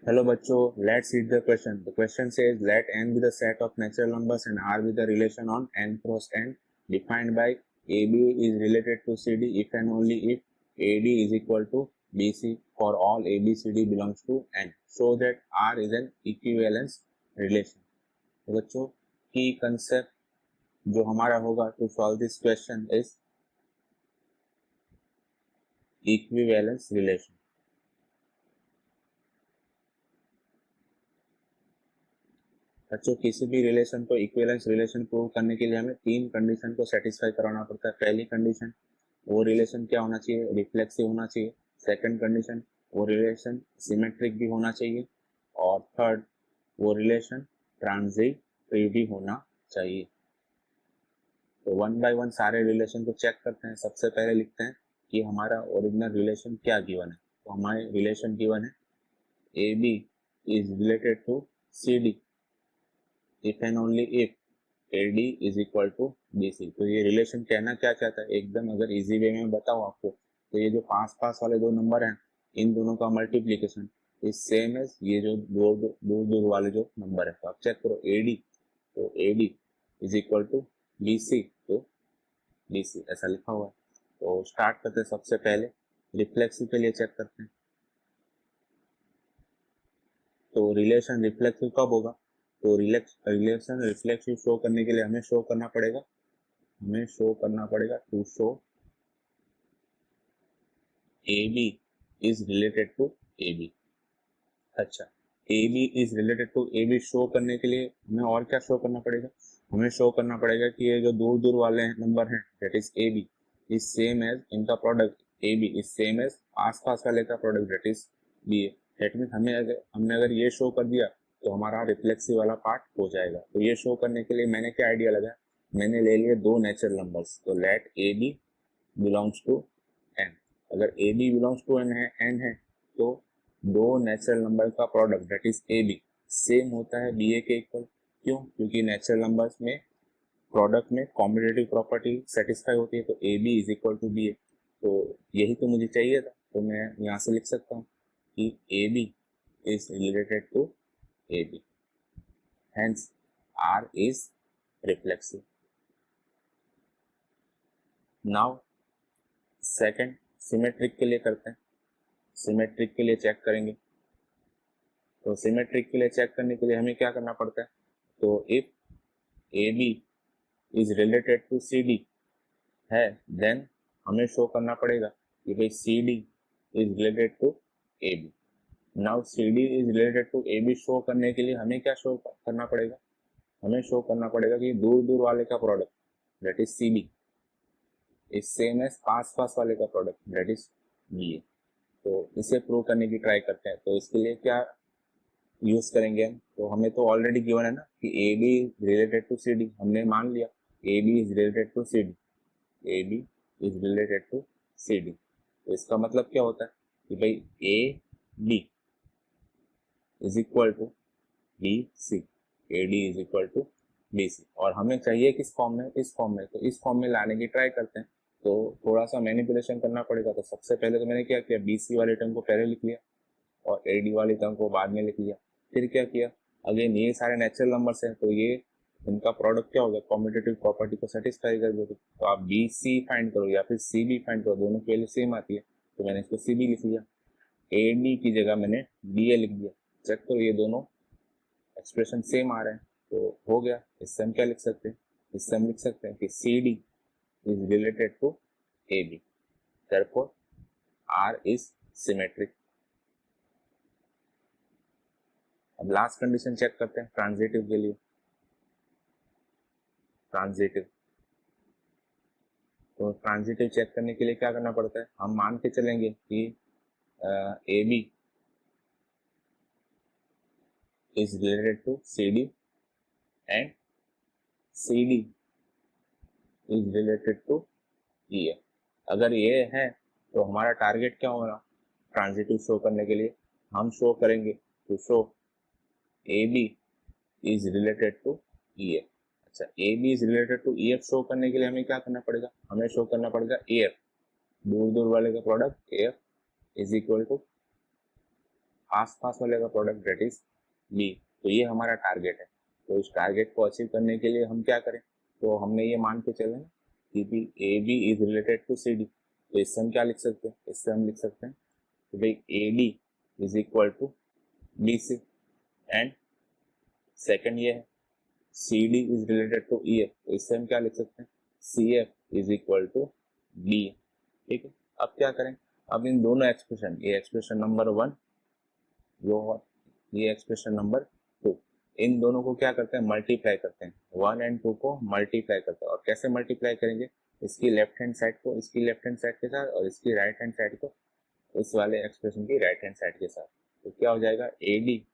Hello बच्चों, let's read the question. The question says let n be the set of natural numbers and r be the relation on n cross n defined by AB is related to CD if and only if AD is equal to BC for all ABCD belongs to n. Show that R is an equivalence relation. तो बच्चों की concept जो हमारा होगा to solve this question is equivalence relation. बच्चों किसी भी relation को इक्विवेलेंस रिलेशन प्रूव करने के लिए हमें तीन कंडीशन को सेटिस्फाई कराना पड़ता है। पहली कंडीशन, वो रिलेशन क्या होना चाहिए? रिफ्लेक्सिव होना चाहिए। सेकंड कंडीशन, वो रिलेशन सिमेट्रिक भी होना चाहिए। और थर्ड, वो रिलेशन ट्रांजिटिव भी होना चाहिए। तो वन बाय वन सारे रिलेशन को चेक करते हैं। सबसे पहले लिखते हैं कि हमारा ओरिजिनल रिलेशन क्या गिवन है। तो हमारे रिलेशन गिवन है A B is related to C D if and only if AD is equal to BC। तो ये रिलेशन कहना क्या चाहता है? एकदम अगर इजी वे में बताऊं आपको तो ये जो पास पास वाले दो नंबर हैं इन दोनों का मल्टीप्लीकेशन इज सेम एज ये जो दूर दूर वाले जो नंबर है। तो आप चेक करो AD, तो AD is equal to BC, तो BC ऐसा लिखा हुआ है। तो स्टार्ट करते हैं। सबसे पहले रिफ्लेक्सिव के लिए चेक करते हैं। तो रिलेशन रिफ्लेक्सिव कब होगा? तो रिलेशन रिफ्लेक्सिव शो करने के लिए हमें शो करना पड़ेगा to show A B is related to A B. अच्छा, A B is related to A B show करने के लिए हमें और क्या शो करना पड़ेगा? हमें शो करना पड़ेगा कि ये जो दूर दूर वाले नंबर हैं that is A B is same as इनका product A B is same as आसपास वाले का product that is B A. That mean हमने अगर ये शो कर दिया तो हमारा रिफ्लेक्सिव वाला पार्ट हो जाएगा। तो ये शो करने के लिए मैंने क्या आइडिया लगाया? मैंने ले लिए दो नेचुरल नंबर्स। तो let A B belongs to N. अगर A B belongs to N है तो दो नेचुरल नंबर का product that is A B same होता है बी ए के इक्वल। क्यों? क्योंकि नेचुरल नंबर्स में प्रोडक्ट में कॉम्बिनेटिव प्रॉपर्टी सेटिस्फाई होती है। तो A B is equal to B A. तो यही तो मुझे चाहिए था। तो मैं यहाँ से लिख सकता हूँ कि A B is related to A B, hence R is reflexive. Now second symmetric के लिए करते हैं। सिमेट्रिक के लिए चेक करेंगे। तो सिमेट्रिक के लिए चेक करने के लिए हमें क्या करना पड़ता है? तो if A B is related to C D है देन हमें शो करना पड़ेगा कि भाई C D is related to A B. Now C D is related to A B show करने के लिए हमें क्या शो करना पड़ेगा? हमें शो करना पड़ेगा कि दूर दूर वाले का product that is C D is same as पास पास वाले का product that is B A. तो इसे प्रूव करने की ट्राई करते हैं। तो इसके लिए क्या यूज करेंगे हम? तो हमें तो ऑलरेडी गिवन है ना कि A B related to C D. हमने मान लिया A B is related to C D, A B is related to C D. तो इसका मतलब क्या होता है कि भाई A B is equal to B C, A D is equal to B C. और हमें चाहिए किस फॉर्म में? इस फॉर्म में। तो इस फॉर्म में लाने की ट्राई करते हैं। तो थोड़ा सा मैनिपुलेशन करना पड़ेगा। तो सबसे पहले तो मैंने क्या किया, बी सी वाले टर्म को पहले लिख लिया और ए डी वाले टर्म को बाद में लिख लिया। फिर क्या किया, अगेन ये सारे नेचुरल नंबर्स हैं तो ये उनका प्रोडक्ट क्या होगा? कॉम्पिटेटिव प्रॉपर्टी को सेटिस्फाई कर देते। तो आप बी सी फाइंड करो या फिर सी बी फाइंड करो, दोनों की वैल्यू सेम आती है। तो मैंने इसको सी बी लिख लिया, ए डी की जगह मैंने डी ए लिख दिया। चेक करो ये दोनों एक्सप्रेशन सेम आ रहे हैं। तो हो गया। इससे हम क्या लिख सकते हैं? इससे हम लिख सकते हैं कि C D is related to A B, therefore R is symmetric. अब लास्ट कंडीशन चेक करते हैं ट्रांजिटिव के लिए। ट्रांजिटिव, तो ट्रांजिटिव चेक करने के लिए क्या करना पड़ता है? हम मान के चलेंगे कि A B is related to C D and C D is related to E A. अगर ये है तो हमारा टारगेट क्या होगा ट्रांजिटिव शो करने के लिए? हम शो करेंगे to show A B is related to E F. अच्छा, A B is related to E F show करने के लिए हमें क्या करना पड़ेगा? हमें शो करना पड़ेगा ए एफ, दूर दूर वाले का product A F is equal to आसपास वाले का प्रोडक्ट दैट इज बी। तो ये हमारा टारगेट है। तो इस टारगेट को अचीव करने के लिए हम क्या करें, तो हमने ये मान के चले कि भी A B is related to C D. तो इससे हम क्या लिख सकते हैं, इससे हम लिख सकते हैं कि भाई A D is equal to B C, and second ये है C D is related to E F. तो इससे हम क्या लिख सकते हैं, C F is equal to B. ठीक है, अब क्या करें, अब इन दोनों एक्सप्रेशन, ये एक्सप्रेशन नंबर 1 जो ये एक्सप्रेशन नंबर 2, इन दोनों को क्या करते हैं, मल्टीप्लाई करते हैं। 1 एंड 2 को मल्टीप्लाई करते हैं। और कैसे मल्टीप्लाई करेंगे, इसकी लेफ्ट हैंड साइड को इसकी लेफ्ट हैंड साइड के साथ और इसकी राइट हैंड साइड को इस वाले एक्सप्रेशन की राइट हैंड साइड के साथ। तो क्या हो जाएगा, A D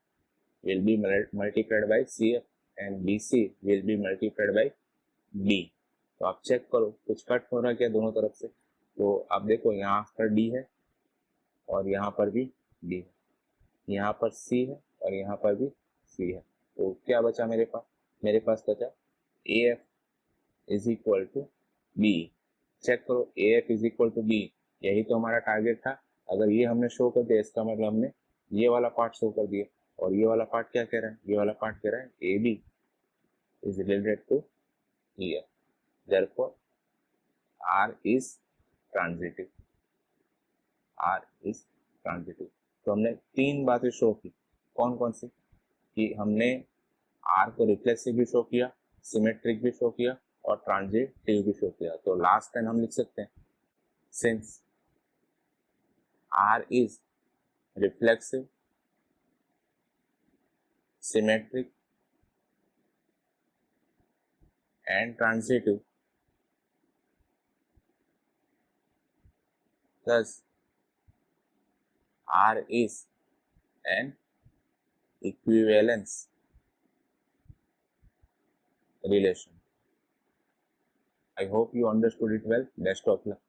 will be multiplied by C F and B C will be multiplied by D. तो आप चेक करो कुछ कट हो रहा है क्या दोनों तरफ से। तो आप देखो यहाँ पर डी है और यहाँ पर भी डी है, यहाँ पर सी है और यहाँ पर भी सी है। तो क्या बचा मेरे पास, मेरे पास बचा A F is equal to B. Check करो A F is equal to B, यही तो हमारा टारगेट था। अगर ये हमने शो कर दिया इसका मतलब हमने ये वाला पार्ट शो कर दिया। और ये वाला पार्ट क्या कह रहा है, ये वाला पार्ट कह रहा है A B is related to E F, therefore R is transitive, R is transitive. तो हमने 3 बातें शो की, कौन कौन सी, कि हमने आर को रिफ्लेक्सिव भी शो किया, सिमेट्रिक भी शो किया और ट्रांजिटिव भी शो किया। तो लास्ट टाइम हम लिख सकते हैं since R is reflexive, symmetric and transitive, thus R is an equivalence relation. I hope you understood it well. Best of luck.